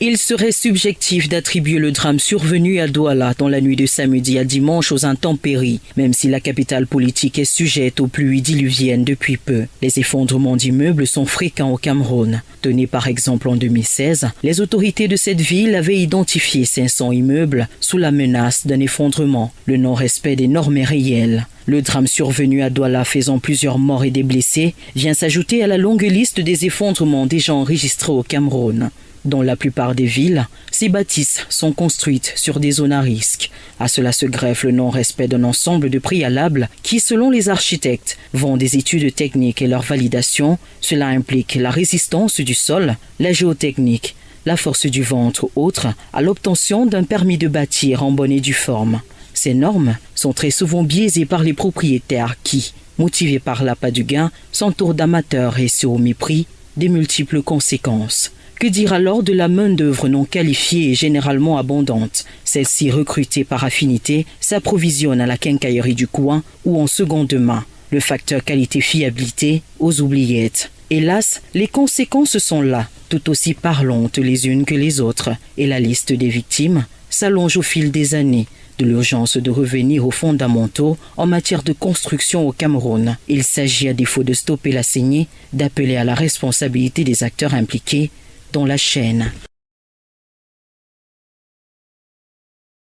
Il serait subjectif d'attribuer le drame survenu à Douala dans la nuit de samedi à dimanche aux intempéries, même si la capitale politique est sujette aux pluies diluviennes depuis peu. Les effondrements d'immeubles sont fréquents au Cameroun. Donné par exemple en 2016, les autorités de cette ville avaient identifié 500 immeubles sous la menace d'un effondrement. Le non-respect des normes est réel. Le drame survenu à Douala faisant plusieurs morts et des blessés vient s'ajouter à la longue liste des effondrements déjà enregistrés au Cameroun. Dans la plupart des villes, ces bâtisses sont construites sur des zones à risque. À cela se greffe le non-respect d'un ensemble de préalables qui, selon les architectes, vont des études techniques et leur validation. Cela implique la résistance du sol, la géotechnique, la force du vent, entre autres, à l'obtention d'un permis de bâtir en bonne et due forme. Ces normes sont très souvent biaisées par les propriétaires qui, motivés par l'appât du gain, s'entourent d'amateurs et ce au mépris des multiples conséquences. Que dire alors de la main-d'œuvre non qualifiée et généralement abondante? Celle-ci, recrutée par affinité, s'approvisionne à la quincaillerie du coin ou en seconde main. Le facteur qualité-fiabilité aux oubliettes. Hélas, les conséquences sont là, tout aussi parlantes les unes que les autres, et la liste des victimes s'allonge au fil des années. De l'urgence de revenir aux fondamentaux en matière de construction au Cameroun. Il s'agit, à défaut de stopper la saignée, d'appeler à la responsabilité des acteurs impliqués dans la chaîne.